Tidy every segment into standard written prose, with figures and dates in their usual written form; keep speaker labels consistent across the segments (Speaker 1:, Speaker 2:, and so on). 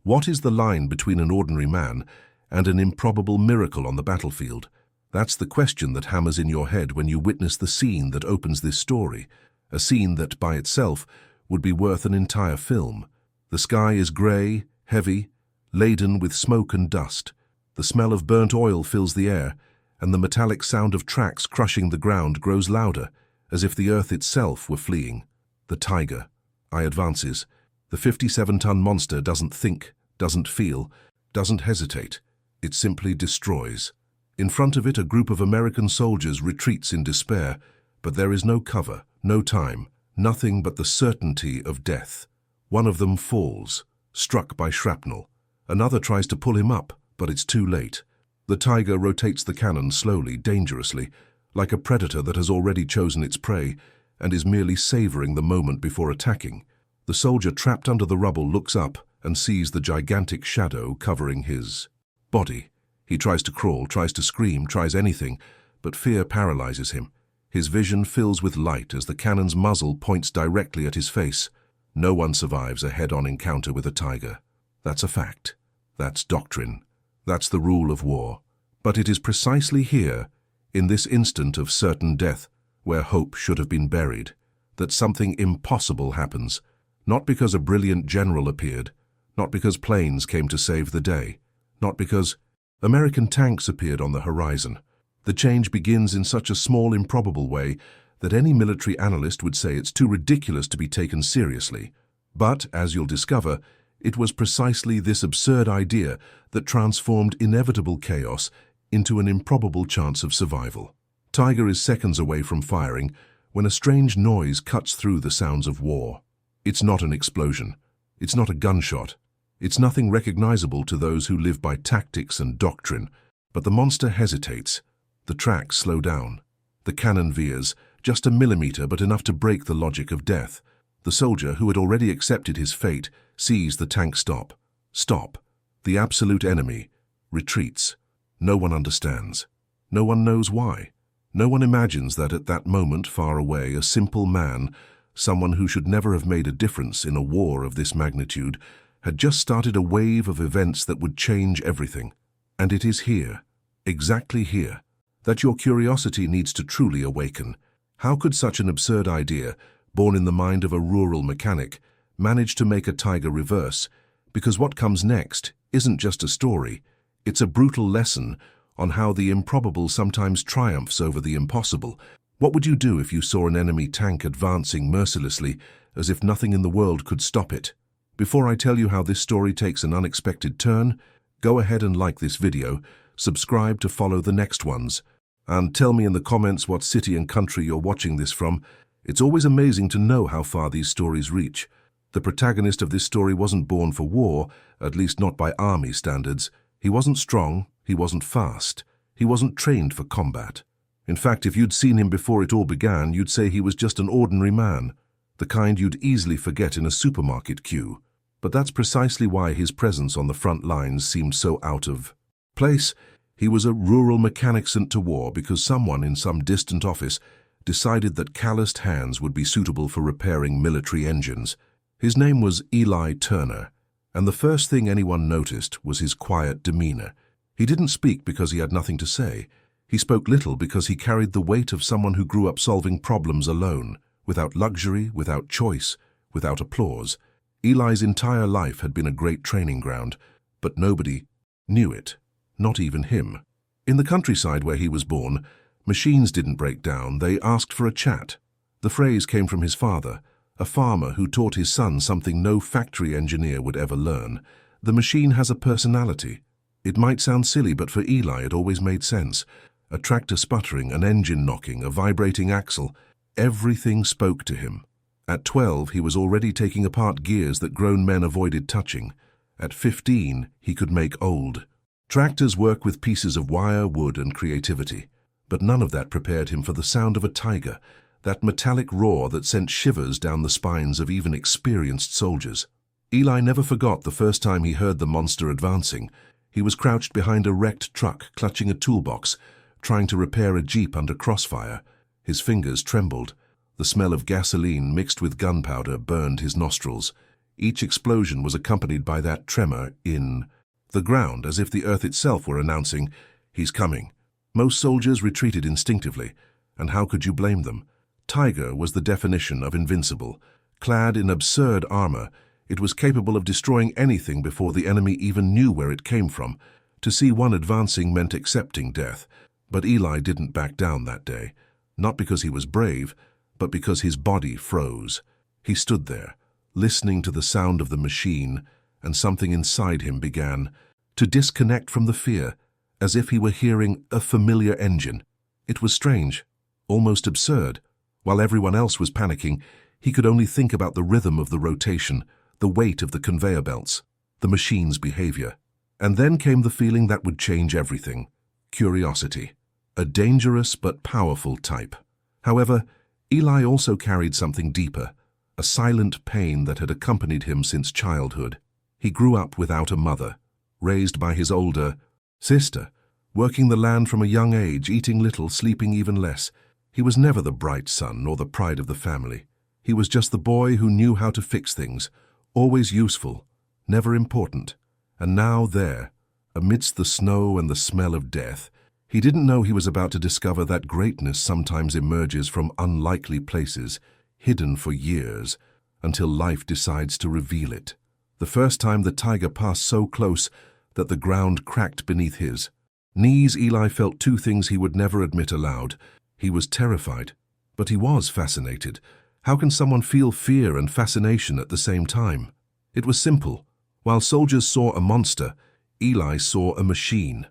Speaker 1: What is the line between an ordinary man and an improbable miracle on the battlefield? That's the question that hammers in your head when you witness the scene that opens this story, a scene that, by itself, would be worth an entire film. The sky is grey, heavy, laden with smoke and dust. The smell of burnt oil fills the air, and the metallic sound of tracks crushing the ground grows louder, as if the earth itself were fleeing. The tiger. Advances. The 57-ton monster doesn't think, doesn't feel, doesn't hesitate. It simply destroys. In front of it, a group of American soldiers retreats in despair, but there is no cover, no time, nothing but the certainty of death. One of them falls, struck by shrapnel. Another tries to pull him up, but it's too late. The tiger rotates the cannon slowly, dangerously, like a predator that has already chosen its prey and is merely savoring the moment before attacking. The soldier trapped under the rubble looks up and sees the gigantic shadow covering his body. He tries to crawl, tries to scream, tries anything, but fear paralyzes him. His vision fills with light as the cannon's muzzle points directly at his face. No one survives a head-on encounter with a tiger. That's a fact. That's doctrine. That's the rule of war. But it is precisely here, in this instant of certain death, where hope should have been buried, that something impossible happens. Not because a brilliant general appeared, not because planes came to save the day, not because American tanks appeared on the horizon. The change begins in such a small, improbable way that any military analyst would say it's too ridiculous to be taken seriously. But, as you'll discover, it was precisely this absurd idea that transformed inevitable chaos into an improbable chance of survival. Tiger is seconds away from firing when a strange noise cuts through the sounds of war. It's not an explosion. It's not a gunshot. It's nothing recognizable to those who live by tactics and doctrine. But the monster hesitates. The tracks slow down. The cannon veers, just a millimeter but enough to break the logic of death. The soldier, who had already accepted his fate, sees the tank stop. Stop. The absolute enemy retreats. No one understands. No one knows why. No one imagines that at that moment far away, a simple man, someone who should never have made a difference in a war of this magnitude, had just started a wave of events that would change everything. And it is here, exactly here, that your curiosity needs to truly awaken. How could such an absurd idea, born in the mind of a rural mechanic, manage to make a tiger reverse? Because what comes next isn't just a story, it's a brutal lesson on how the improbable sometimes triumphs over the impossible. What would you do if you saw an enemy tank advancing mercilessly, as if nothing in the world could stop it? Before I tell you how this story takes an unexpected turn, go ahead and like this video, subscribe to follow the next ones, and tell me in the comments what city and country you're watching this from. It's always amazing to know how far these stories reach. The protagonist of this story wasn't born for war, at least not by army standards. He wasn't strong, he wasn't fast, he wasn't trained for combat. In fact, if you'd seen him before it all began, you'd say he was just an ordinary man, the kind you'd easily forget in a supermarket queue. But that's precisely why his presence on the front lines seemed so out of place. He was a rural mechanic sent to war because someone in some distant office decided that calloused hands would be suitable for repairing military engines. His name was Eli Turner, and the first thing anyone noticed was his quiet demeanor. He didn't speak because he had nothing to say. He spoke little because he carried the weight of someone who grew up solving problems alone, without luxury, without choice, without applause. Eli's entire life had been a great training ground, but nobody knew it, not even him. In the countryside where he was born, machines didn't break down, they asked for a chat. The phrase came from his father, a farmer who taught his son something no factory engineer would ever learn. The machine has a personality. It might sound silly, but for Eli it always made sense. A tractor sputtering, an engine knocking, a vibrating axle. Everything spoke to him. At 12, he was already taking apart gears that grown men avoided touching. At 15, he could make old. Tractors work with pieces of wire, wood, and creativity. But none of that prepared him for the sound of a tiger, that metallic roar that sent shivers down the spines of even experienced soldiers. Eli never forgot the first time he heard the monster advancing. He was crouched behind a wrecked truck, clutching a toolbox, trying to repair a jeep under crossfire. His fingers trembled. The smell of gasoline mixed with gunpowder burned his nostrils. Each explosion was accompanied by that tremor in the ground, as if the earth itself were announcing, "He's coming." Most soldiers retreated instinctively, and how could you blame them? Tiger was the definition of invincible. Clad in absurd armor, it was capable of destroying anything before the enemy even knew where it came from. To see one advancing meant accepting death. But Eli didn't back down that day. Not because he was brave, but because his body froze. He stood there, listening to the sound of the machine, and something inside him began to disconnect from the fear, as if he were hearing a familiar engine. It was strange, almost absurd. While everyone else was panicking, he could only think about the rhythm of the rotation, the weight of the conveyor belts, the machine's behavior. And then came the feeling that would change everything: curiosity. A dangerous but powerful type. However, Eli also carried something deeper, a silent pain that had accompanied him since childhood. He grew up without a mother, raised by his older sister, working the land from a young age, eating little, sleeping even less. He was never the bright son nor the pride of the family. He was just the boy who knew how to fix things, always useful, never important. And now there, amidst the snow and the smell of death, he didn't know he was about to discover that greatness sometimes emerges from unlikely places, hidden for years, until life decides to reveal it. The first time the tiger passed so close that the ground cracked beneath his knees, Eli felt two things he would never admit aloud. He was terrified, but he was fascinated. How can someone feel fear and fascination at the same time? It was simple. While soldiers saw a monster, Eli saw a machine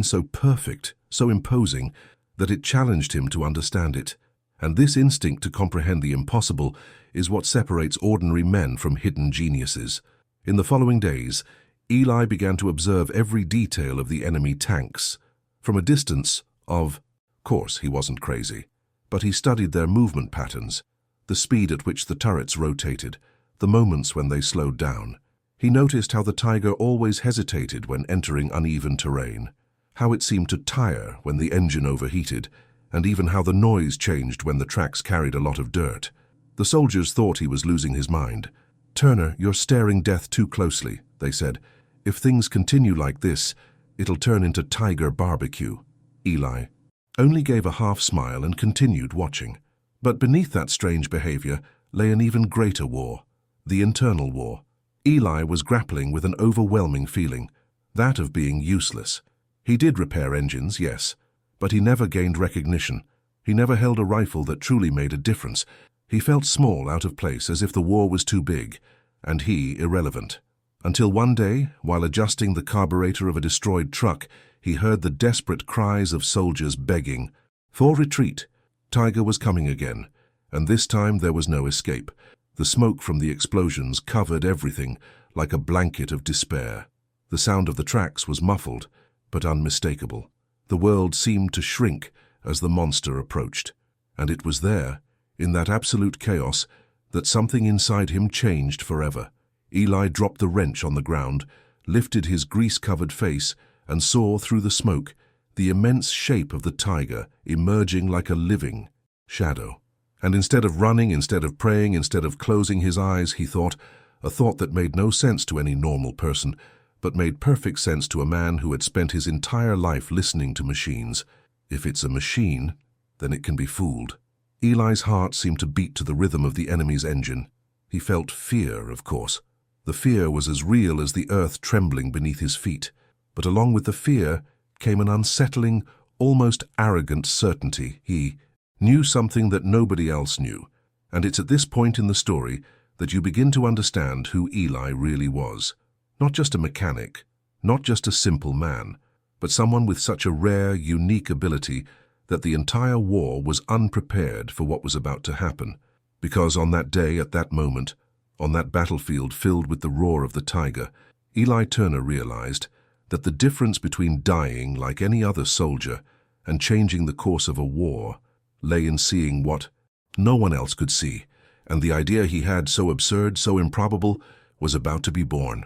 Speaker 1: so perfect, so imposing, that it challenged him to understand it. And this instinct to comprehend the impossible is what separates ordinary men from hidden geniuses. In the following days, Eli began to observe every detail of the enemy tanks. From a distance of course, he wasn't crazy, but he studied their movement patterns, the speed at which the turrets rotated, the moments when they slowed down. He noticed how the tiger always hesitated when entering uneven terrain, how it seemed to tire when the engine overheated, and even how the noise changed when the tracks carried a lot of dirt. The soldiers thought he was losing his mind. "Turner, you're staring death too closely," they said. "If things continue like this, it'll turn into tiger barbecue." Eli only gave a half smile and continued watching. But beneath that strange behavior lay an even greater war, the internal war. Eli was grappling with an overwhelming feeling, that of being useless. He did repair engines, yes, but he never gained recognition. He never held a rifle that truly made a difference. He felt small, out of place, as if the war was too big, and he irrelevant. Until one day, while adjusting the carburetor of a destroyed truck, he heard the desperate cries of soldiers begging for retreat. Tiger was coming again, and this time there was no escape. The smoke from the explosions covered everything like a blanket of despair. The sound of the tracks was muffled, but unmistakable. The world seemed to shrink as the monster approached. And it was there, in that absolute chaos, that something inside him changed forever. Eli dropped the wrench on the ground, lifted his grease-covered face, and saw through the smoke the immense shape of the tiger emerging like a living shadow. And instead of running, instead of praying, instead of closing his eyes, he thought, a thought that made no sense to any normal person, but made perfect sense to a man who had spent his entire life listening to machines. If it's a machine, then it can be fooled. Eli's heart seemed to beat to the rhythm of the enemy's engine. He felt fear, of course. The fear was as real as the earth trembling beneath his feet. But along with the fear came an unsettling, almost arrogant certainty. He knew something that nobody else knew. And it's at this point in the story that you begin to understand who Eli really was. Not just a mechanic, not just a simple man, but someone with such a rare, unique ability that the entire war was unprepared for what was about to happen. Because on that day, at that moment, on that battlefield filled with the roar of the tiger, Eli Turner realized that the difference between dying like any other soldier and changing the course of a war lay in seeing what no one else could see, and the idea he had, so absurd, so improbable, was about to be born.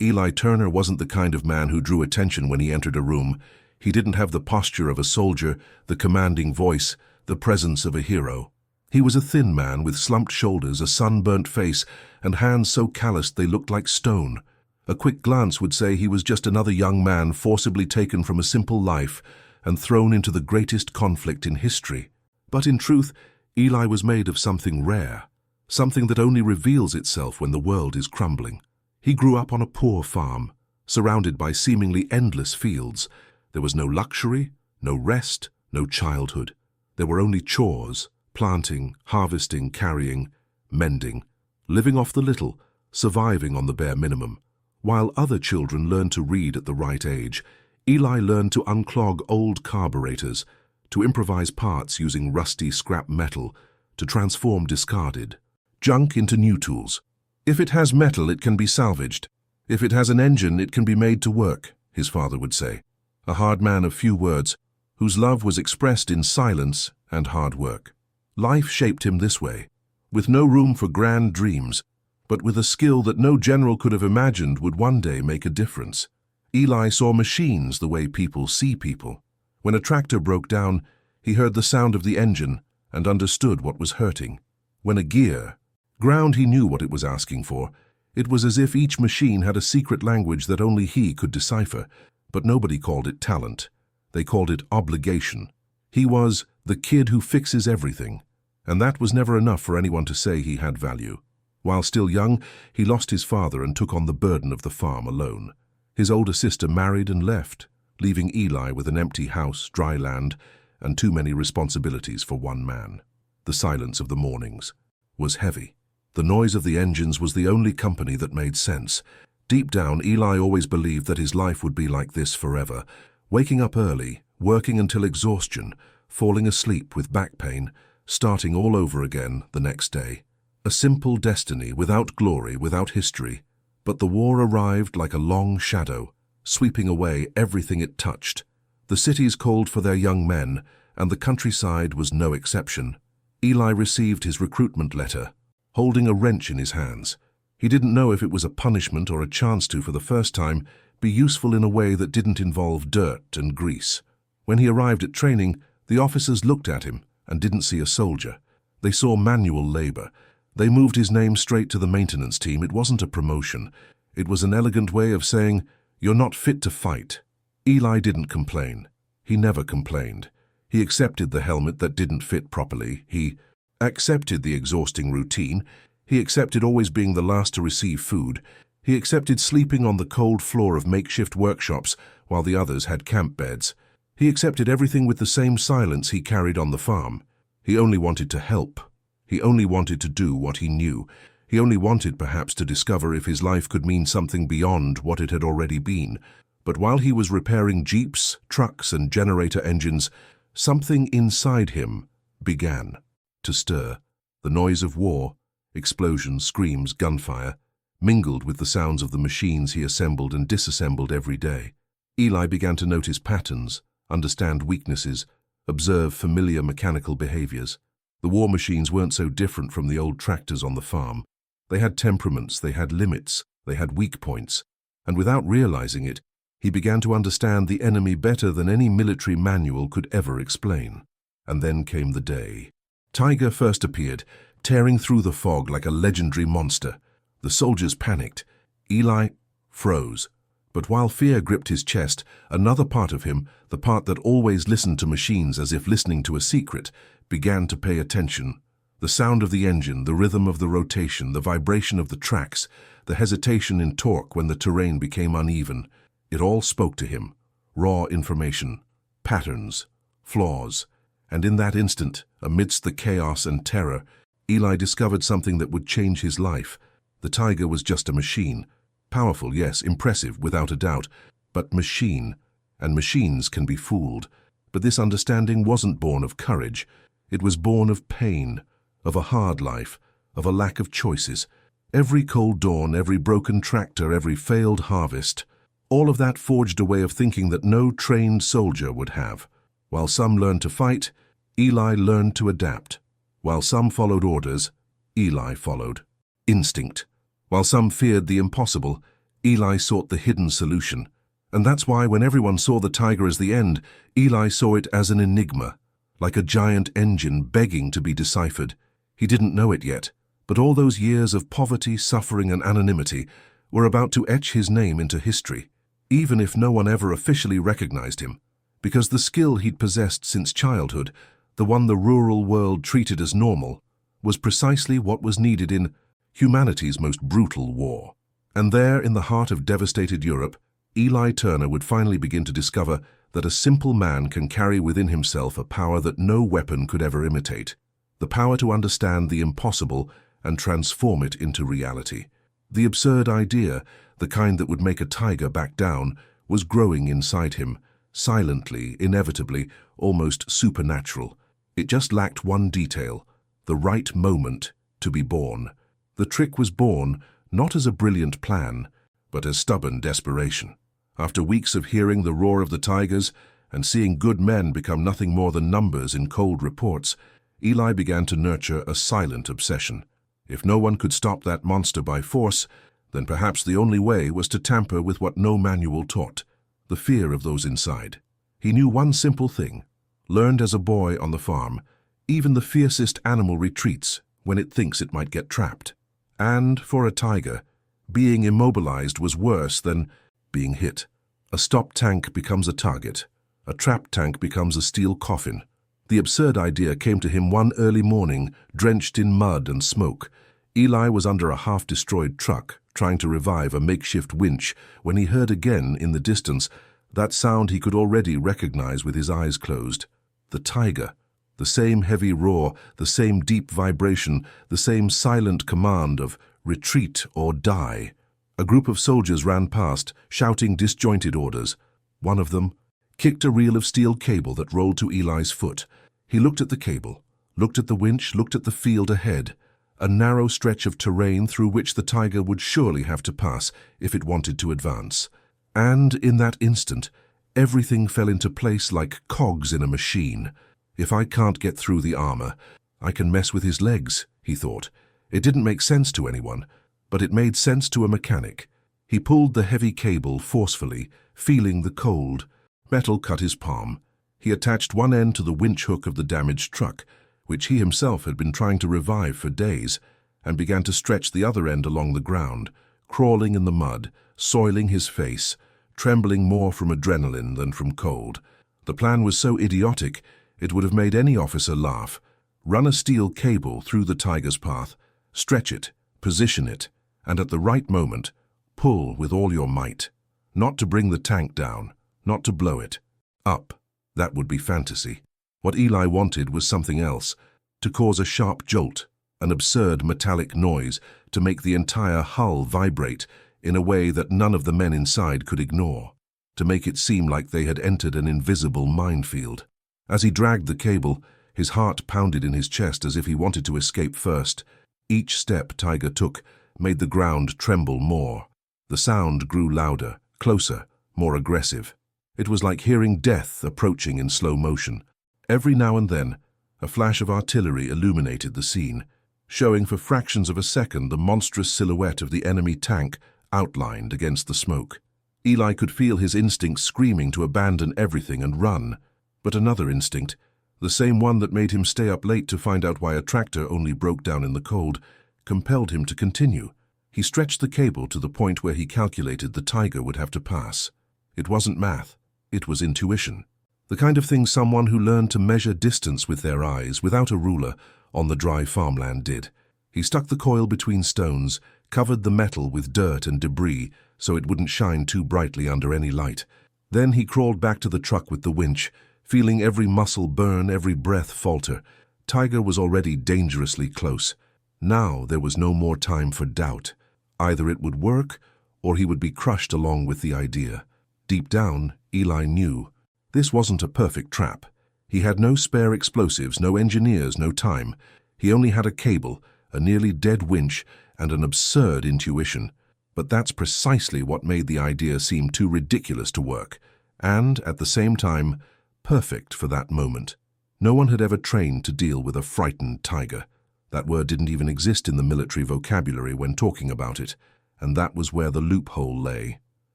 Speaker 1: Eli Turner wasn't the kind of man who drew attention when he entered a room. He didn't have the posture of a soldier, the commanding voice, the presence of a hero. He was a thin man with slumped shoulders, a sunburnt face, and hands so calloused they looked like stone. A quick glance would say he was just another young man forcibly taken from a simple life and thrown into the greatest conflict in history. But in truth, Eli was made of something rare, something that only reveals itself when the world is crumbling. He grew up on a poor farm, surrounded by seemingly endless fields. There was no luxury, no rest, no childhood. There were only chores, planting, harvesting, carrying, mending, living off the little, surviving on the bare minimum. While other children learned to read at the right age, Eli learned to unclog old carburetors, to improvise parts using rusty scrap metal, to transform discarded junk into new tools. If it has metal, it can be salvaged. If it has an engine, it can be made to work, his father would say. A hard man of few words, whose love was expressed in silence and hard work. Life shaped him this way, with no room for grand dreams, but with a skill that no general could have imagined would one day make a difference. Eli saw machines the way people see people. When a tractor broke down, he heard the sound of the engine and understood what was hurting. When a gear ground, he knew what it was asking for. It was as if each machine had a secret language that only he could decipher, but nobody called it talent. They called it obligation. He was the kid who fixes everything, and that was never enough for anyone to say he had value. While still young, he lost his father and took on the burden of the farm alone. His older sister married and left, leaving Eli with an empty house, dry land, and too many responsibilities for one man. The silence of the mornings was heavy. The noise of the engines was the only company that made sense. Deep down, Eli always believed that his life would be like this forever, waking up early, working until exhaustion, falling asleep with back pain, starting all over again the next day. A simple destiny, without glory, without history. But the war arrived like a long shadow, sweeping away everything it touched. The cities called for their young men, and the countryside was no exception. Eli received his recruitment letter, holding a wrench in his hands. He didn't know if it was a punishment or a chance to, for the first time, be useful in a way that didn't involve dirt and grease. When he arrived at training, the officers looked at him and didn't see a soldier. They saw manual labor. They moved his name straight to the maintenance team. It wasn't a promotion. It was an elegant way of saying, "You're not fit to fight." Eli didn't complain. He never complained. He accepted the helmet that didn't fit properly. He accepted the exhausting routine. He accepted always being the last to receive food. He accepted sleeping on the cold floor of makeshift workshops while the others had camp beds. He accepted everything with the same silence he carried on the farm. He only wanted to help. He only wanted to do what he knew. He only wanted, perhaps, to discover if his life could mean something beyond what it had already been. But while he was repairing jeeps, trucks, and generator engines, something inside him began to stir. The noise of war, explosions, screams, gunfire, mingled with the sounds of the machines he assembled and disassembled every day. Eli began to notice patterns, understand weaknesses, observe familiar mechanical behaviors. The war machines weren't so different from the old tractors on the farm. They had temperaments, they had limits, they had weak points, and without realizing it, he began to understand the enemy better than any military manual could ever explain. And then came the day. Tiger first appeared, tearing through the fog like a legendary monster. The soldiers panicked. Eli froze. But while fear gripped his chest, another part of him, the part that always listened to machines as if listening to a secret, began to pay attention. The sound of the engine, the rhythm of the rotation, the vibration of the tracks, the hesitation in torque when the terrain became uneven. It all spoke to him. Raw information, patterns, flaws. And in that instant, amidst the chaos and terror, Eli discovered something that would change his life. The Tiger was just a machine. Powerful, yes, impressive, without a doubt, but machine. And machines can be fooled. But this understanding wasn't born of courage. It was born of pain, of a hard life, of a lack of choices. Every cold dawn, every broken tractor, every failed harvest, all of that forged a way of thinking that no trained soldier would have. While some learned to fight, Eli learned to adapt. While some followed orders, Eli followed instinct. While some feared the impossible, Eli sought the hidden solution. And that's why when everyone saw the Tiger as the end, Eli saw it as an enigma, like a giant engine begging to be deciphered. He didn't know it yet, but all those years of poverty, suffering, and anonymity were about to etch his name into history, even if no one ever officially recognized him, because the skill he'd possessed since childhood, the one the rural world treated as normal, was precisely what was needed in humanity's most brutal war. And there, in the heart of devastated Europe, Eli Turner would finally begin to discover that a simple man can carry within himself a power that no weapon could ever imitate, the power to understand the impossible and transform it into reality. The absurd idea, the kind that would make a tiger back down, was growing inside him, silently, inevitably, almost supernatural. It just lacked one detail, the right moment to be born. The trick was born not as a brilliant plan, but as stubborn desperation. After weeks of hearing the roar of the tigers and seeing good men become nothing more than numbers in cold reports, Eli began to nurture a silent obsession. If no one could stop that monster by force, then perhaps the only way was to tamper with what no manual taught, the fear of those inside. He knew one simple thing, learned as a boy on the farm: even the fiercest animal retreats when it thinks it might get trapped. And, for a tiger, being immobilized was worse than being hit. A stopped tank becomes a target. A trapped tank becomes a steel coffin. The absurd idea came to him one early morning, drenched in mud and smoke. Eli was under a half-destroyed truck, trying to revive a makeshift winch, when he heard again, in the distance, that sound he could already recognize with his eyes closed. The tiger. The same heavy roar, the same deep vibration, the same silent command of retreat or die. A group of soldiers ran past, shouting disjointed orders. One of them kicked a reel of steel cable that rolled to Eli's foot. He looked at the cable, looked at the winch, looked at the field ahead, a narrow stretch of terrain through which the tiger would surely have to pass if it wanted to advance. And in that instant, everything fell into place like cogs in a machine. If I can't get through the armor, I can mess with his legs, he thought. It didn't make sense to anyone, but it made sense to a mechanic. He pulled the heavy cable forcefully, feeling the cold. Metal cut his palm. He attached one end to the winch hook of the damaged truck, which he himself had been trying to revive for days, and began to stretch the other end along the ground, crawling in the mud, soiling his face, trembling more from adrenaline than from cold. The plan was so idiotic, it would have made any officer laugh. Run a steel cable through the tiger's path, stretch it, position it, and at the right moment, pull with all your might. Not to bring the tank down, not to blow it. Up. That would be fantasy. What Eli wanted was something else, to cause a sharp jolt, an absurd metallic noise, to make the entire hull vibrate in a way that none of the men inside could ignore, to make it seem like they had entered an invisible minefield. As he dragged the cable, his heart pounded in his chest as if he wanted to escape first. Each step Tiger took made the ground tremble more. The sound grew louder, closer, more aggressive. It was like hearing death approaching in slow motion. Every now and then, a flash of artillery illuminated the scene, showing for fractions of a second the monstrous silhouette of the enemy tank outlined against the smoke. Eli could feel his instinct screaming to abandon everything and run, but another instinct, the same one that made him stay up late to find out why a tractor only broke down in the cold, compelled him to continue. He stretched the cable to the point where he calculated the tiger would have to pass. It wasn't math, it was intuition. The kind of thing someone who learned to measure distance with their eyes, without a ruler, on the dry farmland did. He stuck the coil between stones, covered the metal with dirt and debris so it wouldn't shine too brightly under any light. Then he crawled back to the truck with the winch, feeling every muscle burn, every breath falter. Tiger was already dangerously close. Now there was no more time for doubt. Either it would work, or he would be crushed along with the idea. Deep down, Eli knew. This wasn't a perfect trap. He had no spare explosives, no engineers, no time. He only had a cable, a nearly dead winch, and an absurd intuition. But that's precisely what made the idea seem too ridiculous to work, and, at the same time, perfect for that moment. No one had ever trained to deal with a frightened tiger. That word didn't even exist in the military vocabulary when talking about it, and that was where the loophole lay.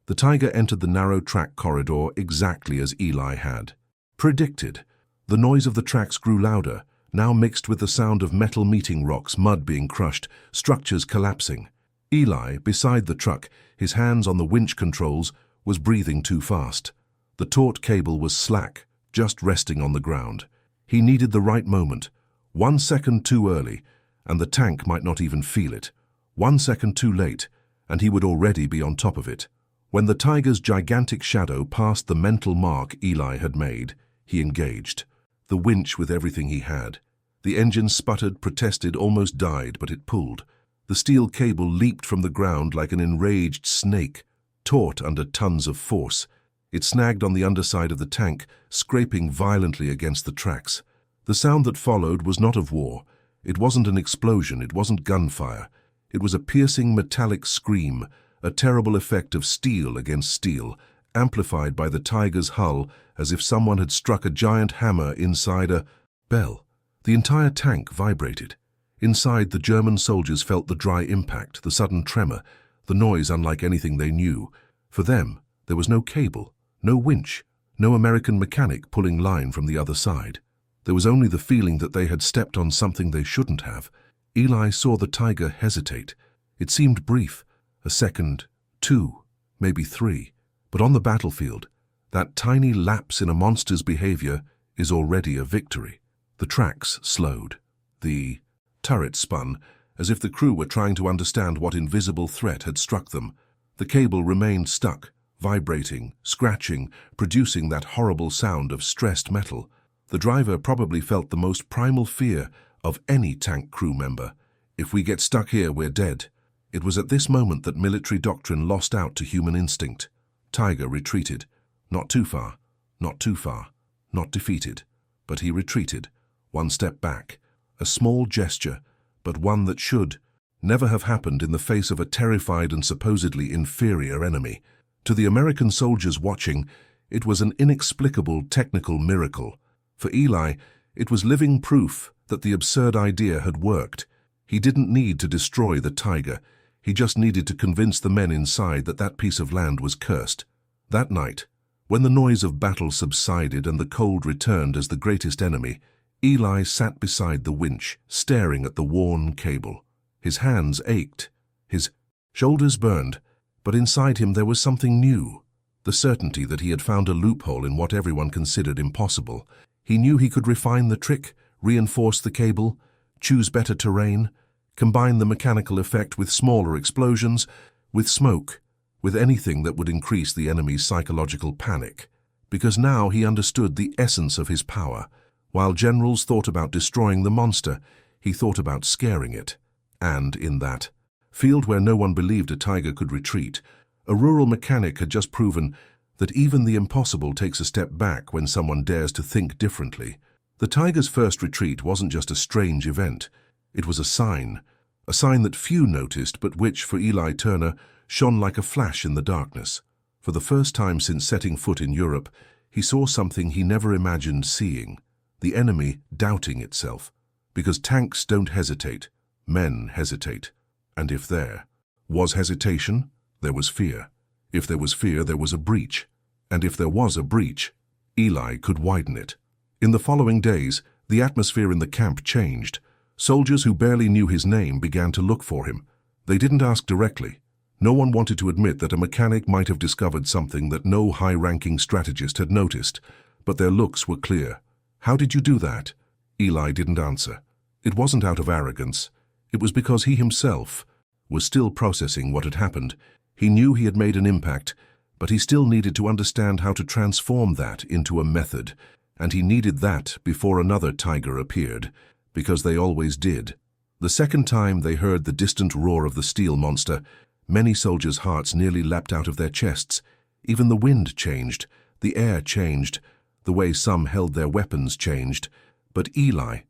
Speaker 1: The tiger entered the narrow track corridor exactly as Eli had predicted. The noise of the tracks grew louder, now mixed with the sound of metal meeting rocks, mud being crushed, structures collapsing. Eli, beside the truck, his hands on the winch controls, was breathing too fast. The taut cable was slack, just resting on the ground. He needed the right moment. 1 second too early, and the tank might not even feel it. 1 second too late, and he would already be on top of it. When the Tiger's gigantic shadow passed the mental mark Eli had made, he engaged. The winch with everything he had. The engine sputtered, protested, almost died, but it pulled. The steel cable leaped from the ground like an enraged snake, taut under tons of force. It snagged on the underside of the tank, scraping violently against the tracks. The sound that followed was not of war. It wasn't an explosion, it wasn't gunfire. It was a piercing metallic scream, a terrible effect of steel against steel, amplified by the Tiger's hull as if someone had struck a giant hammer inside a bell. The entire tank vibrated. Inside, the German soldiers felt the dry impact, the sudden tremor, the noise unlike anything they knew. For them, there was no cable, no winch, no American mechanic pulling line from the other side. There was only the feeling that they had stepped on something they shouldn't have. Eli saw the Tiger hesitate. It seemed brief, a second, 2, maybe 3. But on the battlefield, that tiny lapse in a monster's behavior is already a victory. The tracks slowed. The turret spun, as if the crew were trying to understand what invisible threat had struck them. The cable remained stuck, vibrating, scratching, producing that horrible sound of stressed metal. The driver probably felt the most primal fear of any tank crew member. If we get stuck here, we're dead. It was at this moment that military doctrine lost out to human instinct. Tiger retreated. Not too far, not too far, not defeated. But he retreated, 1 step back. A small gesture, but one that should never have happened in the face of a terrified and supposedly inferior enemy. To the American soldiers watching, it was an inexplicable technical miracle. For Eli, it was living proof that the absurd idea had worked. He didn't need to destroy the Tiger. He just needed to convince the men inside that that piece of land was cursed. That night, when the noise of battle subsided and the cold returned as the greatest enemy, Eli sat beside the winch, staring at the worn cable. His hands ached, his shoulders burned, but inside him there was something new. The certainty that he had found a loophole in what everyone considered impossible. He knew he could refine the trick, reinforce the cable, choose better terrain, combine the mechanical effect with smaller explosions, with smoke, with anything that would increase the enemy's psychological panic. Because now he understood the essence of his power. While generals thought about destroying the monster, he thought about scaring it. And in that field where no one believed a Tiger could retreat, a rural mechanic had just proven that even the impossible takes a step back when someone dares to think differently. The Tiger's first retreat wasn't just a strange event. It was a sign that few noticed but which, for Eli Turner, shone like a flash in the darkness. For the first time since setting foot in Europe, he saw something he never imagined seeing. The enemy doubting itself. Because tanks don't hesitate, men hesitate. And if there was hesitation, there was fear. If there was fear, there was a breach. And if there was a breach, Eli could widen it. In the following days, the atmosphere in the camp changed. Soldiers who barely knew his name began to look for him. They didn't ask directly. No one wanted to admit that a mechanic might have discovered something that no high-ranking strategist had noticed, but their looks were clear. "How did you do that?" Eli didn't answer. It wasn't out of arrogance. It was because he himself was still processing what had happened. He knew he had made an impact, but he still needed to understand how to transform that into a method. And he needed that before another Tiger appeared, because they always did. The second time they heard the distant roar of the steel monster, many soldiers' hearts nearly leapt out of their chests. Even the wind changed, the air changed, the way some held their weapons changed. But Eli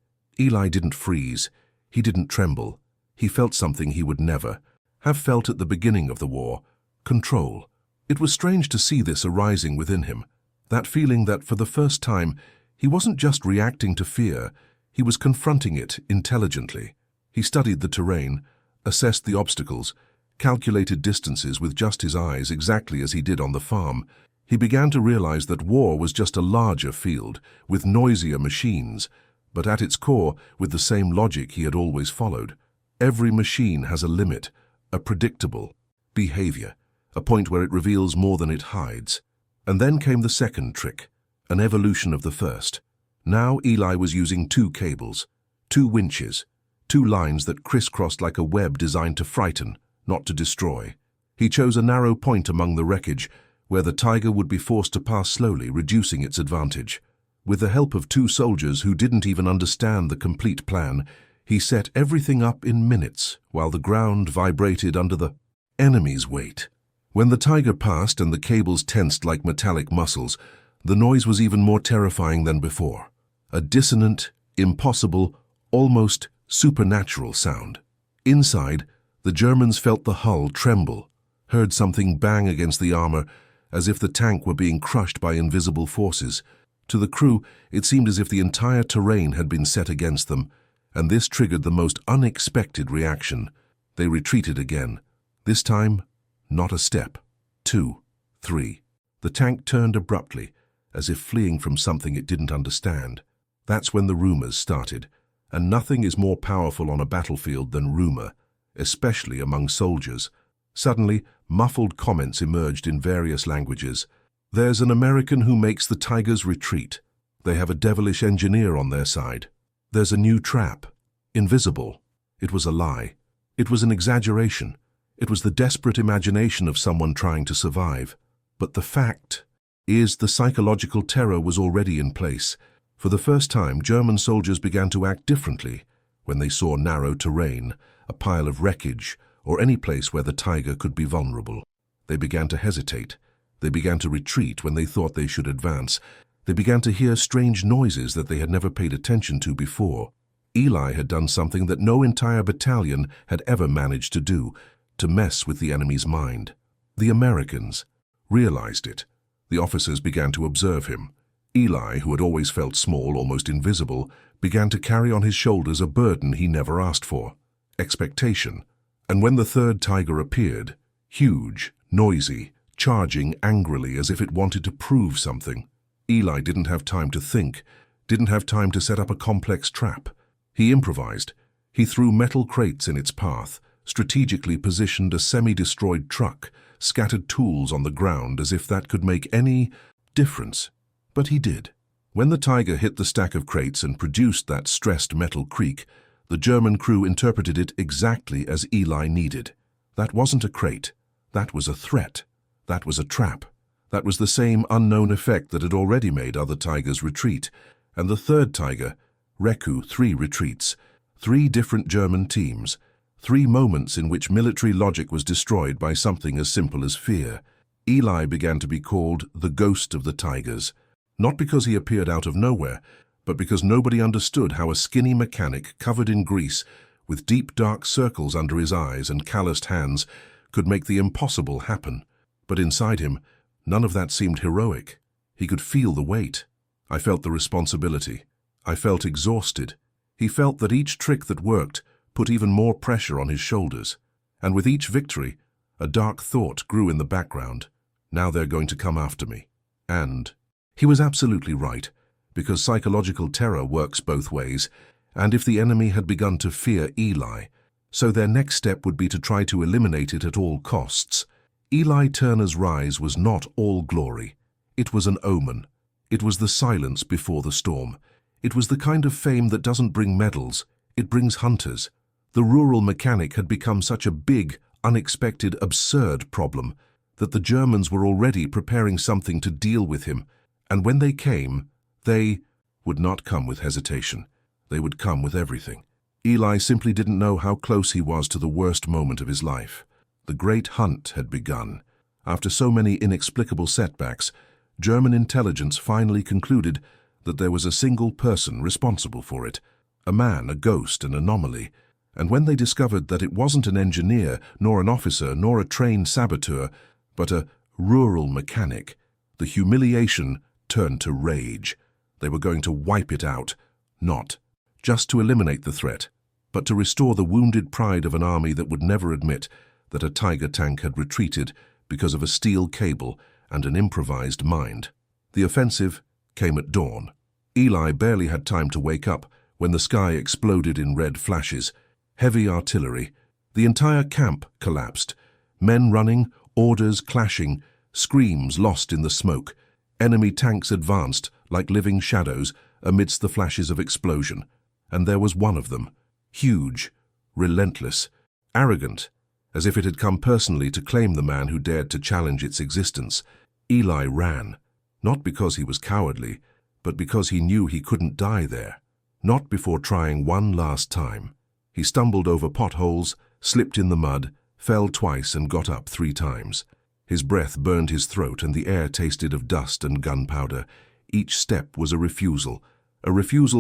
Speaker 1: didn't freeze. He didn't tremble. He felt something he would never have felt at the beginning of the war: control. It was strange to see this arising within him. That feeling that, for the first time, he wasn't just reacting to fear, he was confronting it intelligently. He studied the terrain, assessed the obstacles, calculated distances with just his eyes, exactly as he did on the farm. He began to realize that war was just a larger field, with noisier machines. but at its core, with the same logic he had always followed. Every machine has a limit, a predictable behavior, a point where it reveals more than it hides. And then came the second trick, an evolution of the first. Now Eli was using two cables, two winches, two lines that crisscrossed like a web designed to frighten, not to destroy. He chose a narrow point among the wreckage, where the tiger would be forced to pass slowly, reducing its advantage. With the help of two soldiers who didn't even understand the complete plan, he set everything up in minutes, while the ground vibrated under the enemy's weight. When the tiger passed and the cables tensed like metallic muscles, the noise was even more terrifying than before. A dissonant, impossible, almost supernatural sound. Inside, the Germans felt the hull tremble, heard something bang against the armor, as if the tank were being crushed by invisible forces. To the crew, it seemed as if the entire terrain had been set against them, and this triggered the most unexpected reaction. They retreated again. This time, not a step. 2, 3. The tank turned abruptly, as if fleeing from something it didn't understand. That's when the rumors started, and nothing is more powerful on a battlefield than rumor, especially among soldiers. Suddenly, muffled comments emerged in various languages. There's an American who makes the Tigers retreat. They have a devilish engineer on their side. There's a new trap. Invisible. It was a lie. It was an exaggeration. It was the desperate imagination of someone trying to survive. But the fact is, the psychological terror was already in place. For the first time, German soldiers began to act differently when they saw narrow terrain, a pile of wreckage, or any place where the tiger could be vulnerable. They began to hesitate. They began to retreat when they thought they should advance. They began to hear strange noises that they had never paid attention to before. Eli had done something that no entire battalion had ever managed to do, to mess with the enemy's mind. The Americans realized it. The officers began to observe him. Eli, who had always felt small, almost invisible, began to carry on his shoulders a burden he never asked for: expectation. And when the third tiger appeared, huge, noisy, charging angrily as if it wanted to prove something, Eli didn't have time to think, didn't have time to set up a complex trap. He improvised. He threw metal crates in its path, strategically positioned a semi-destroyed truck, scattered tools on the ground as if that could make any difference. But he did. When the tiger hit the stack of crates and produced that stressed metal creak, the German crew interpreted it exactly as Eli needed. That wasn't a crate. That was a threat. That was a trap. That was the same unknown effect that had already made other tigers retreat. And the third tiger, Reku, 3 retreats, 3 different German teams, 3 moments in which military logic was destroyed by something as simple as fear. Eli began to be called the ghost of the tigers, not because he appeared out of nowhere, but because nobody understood how a skinny mechanic covered in grease, with deep dark circles under his eyes and calloused hands, could make the impossible happen. But inside him, none of that seemed heroic. He could feel the weight. I felt the responsibility. I felt exhausted. He felt that each trick that worked put even more pressure on his shoulders. And with each victory, a dark thought grew in the background. Now they're going to come after me. And he was absolutely right, because psychological terror works both ways, and if the enemy had begun to fear Eli, so their next step would be to try to eliminate it at all costs. Eli Turner's rise was not all glory. It was an omen. It was the silence before the storm. It was the kind of fame that doesn't bring medals, it brings hunters. The rural mechanic had become such a big, unexpected, absurd problem that the Germans were already preparing something to deal with him, and when they came, they would not come with hesitation. They would come with everything. Eli simply didn't know how close he was to the worst moment of his life. The great hunt had begun. After so many inexplicable setbacks, German intelligence finally concluded that there was a single person responsible for it, a man, a ghost, an anomaly. And when they discovered that it wasn't an engineer, nor an officer, nor a trained saboteur, but a rural mechanic, the humiliation turned to rage. They were going to wipe it out, not just to eliminate the threat, but to restore the wounded pride of an army that would never admit that a Tiger tank had retreated because of a steel cable and an improvised mind. The offensive came at dawn. Eli barely had time to wake up when the sky exploded in red flashes. Heavy artillery. The entire camp collapsed. Men running, orders clashing, screams lost in the smoke. Enemy tanks advanced like living shadows amidst the flashes of explosion. And there was one of them, huge, relentless, arrogant, as if it had come personally to claim the man who dared to challenge its existence. Eli ran, not because he was cowardly, but because he knew he couldn't die there, not before trying one last time. He stumbled over potholes, slipped in the mud, fell twice and got up 3 times. His breath burned his throat and the air tasted of dust and gunpowder. Each step was a refusal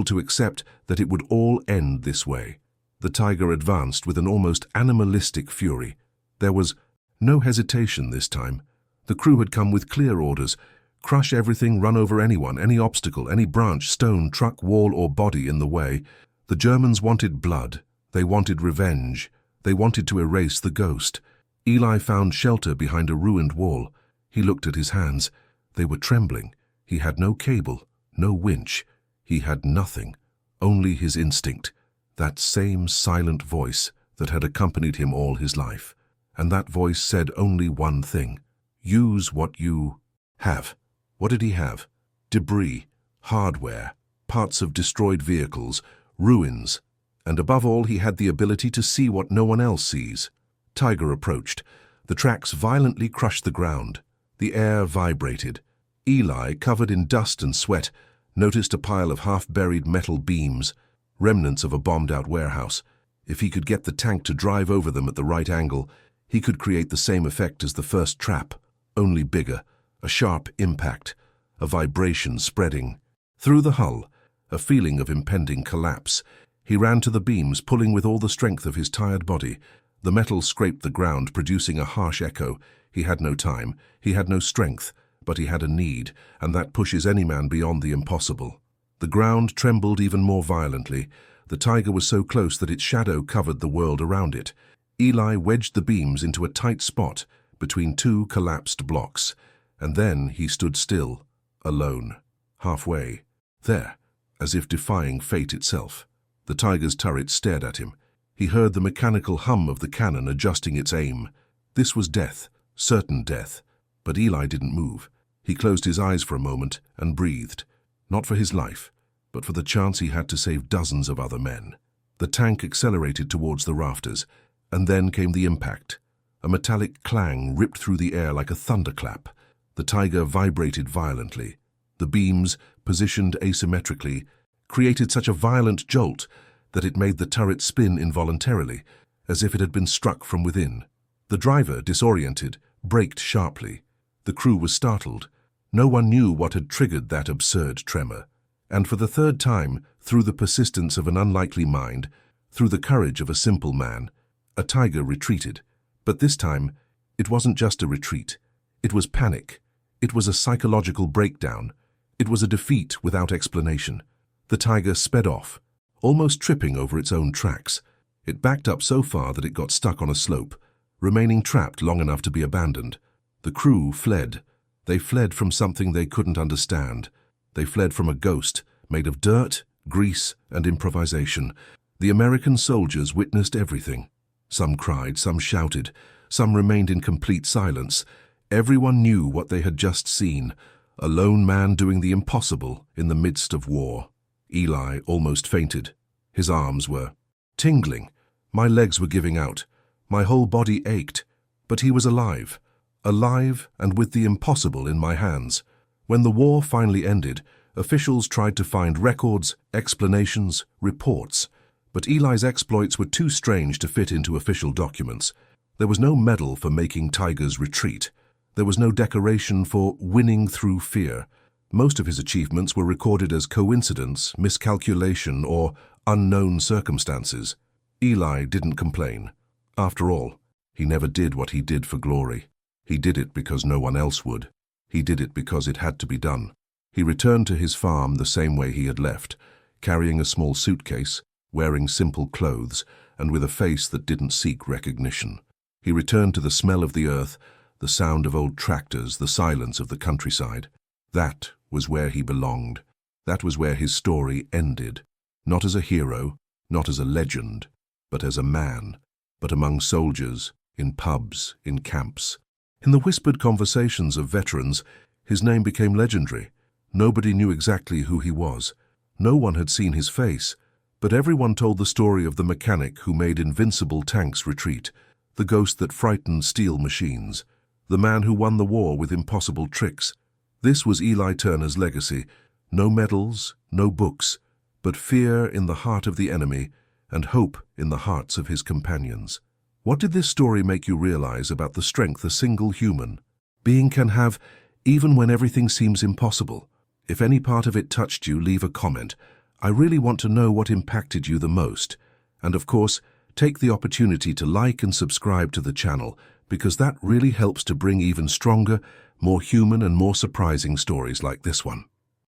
Speaker 1: to accept that it would all end this way. The tiger advanced with an almost animalistic fury. There was no hesitation this time. The crew had come with clear orders: crush everything, run over anyone, any obstacle, any branch, stone, truck, wall, or body in the way. The Germans wanted blood. They wanted revenge. They wanted to erase the ghost. Eli found shelter behind a ruined wall. He looked at his hands. They were trembling. He had no cable, no winch. He had nothing, only his instinct, that same silent voice that had accompanied him all his life. And that voice said only one thing: use what you have. What did he have? Debris, hardware, parts of destroyed vehicles, ruins. And above all, he had the ability to see what no one else sees. Tiger approached. The tracks violently crushed the ground. The air vibrated. Eli, covered in dust and sweat, noticed a pile of half-buried metal beams, remnants of a bombed-out warehouse. If he could get the tank to drive over them at the right angle, he could create the same effect as the first trap, only bigger. A sharp impact, a vibration spreading. Through the hull, a feeling of impending collapse. He ran to the beams, pulling with all the strength of his tired body. The metal scraped the ground, producing a harsh echo. He had no time, he had no strength, but he had a need, and that pushes any man beyond the impossible. The ground trembled even more violently. The tiger was so close that its shadow covered the world around it. Eli wedged the beams into a tight spot between 2 collapsed blocks, and then he stood still, alone, halfway, there, as if defying fate itself. The tiger's turret stared at him. He heard the mechanical hum of the cannon adjusting its aim. This was death, certain death. But Eli didn't move. He closed his eyes for a moment and breathed, not for his life, but for the chance he had to save dozens of other men. The tank accelerated towards the rafters, and then came the impact. A metallic clang ripped through the air like a thunderclap. The tiger vibrated violently. The beams, positioned asymmetrically, created such a violent jolt that it made the turret spin involuntarily, as if it had been struck from within. The driver, disoriented, braked sharply. The crew was startled. No one knew what had triggered that absurd tremor. And for the third time, through the persistence of an unlikely mind, through the courage of a simple man, a tiger retreated. But this time, it wasn't just a retreat. It was panic. It was a psychological breakdown. It was a defeat without explanation. The tiger sped off, almost tripping over its own tracks. It backed up so far that it got stuck on a slope, remaining trapped long enough to be abandoned. The crew fled. They fled from something they couldn't understand. They fled from a ghost made of dirt, grease, and improvisation. The American soldiers witnessed everything. Some cried, some shouted, some remained in complete silence. Everyone knew what they had just seen: a lone man doing the impossible in the midst of war. Eli almost fainted. His arms were tingling. My legs were giving out. My whole body ached. But he was alive. Alive and with the impossible in my hands. When the war finally ended, officials tried to find records, explanations, reports. But Eli's exploits were too strange to fit into official documents. There was no medal for making tigers retreat. There was no decoration for winning through fear. Most of his achievements were recorded as coincidence, miscalculation, or unknown circumstances. Eli didn't complain. After all, he never did what he did for glory. He did it because no one else would. He did it because it had to be done. He returned to his farm the same way he had left, carrying a small suitcase, wearing simple clothes, and with a face that didn't seek recognition. He returned to the smell of the earth, the sound of old tractors, the silence of the countryside. That was where he belonged. That was where his story ended. Not as a hero, not as a legend, but as a man, but among soldiers, in pubs, in camps. In the whispered conversations of veterans, his name became legendary. Nobody knew exactly who he was. No one had seen his face, but everyone told the story of the mechanic who made invincible tanks retreat, the ghost that frightened steel machines, the man who won the war with impossible tricks. This was Eli Turner's legacy. No medals, no books, but fear in the heart of the enemy and hope in the hearts of his companions. What did this story make you realize about the strength a single human being can have, even when everything seems impossible? If any part of it touched you, leave a comment. I really want to know what impacted you the most. And of course, take the opportunity to like and subscribe to the channel, because that really helps to bring even stronger, more human and more surprising stories like this one.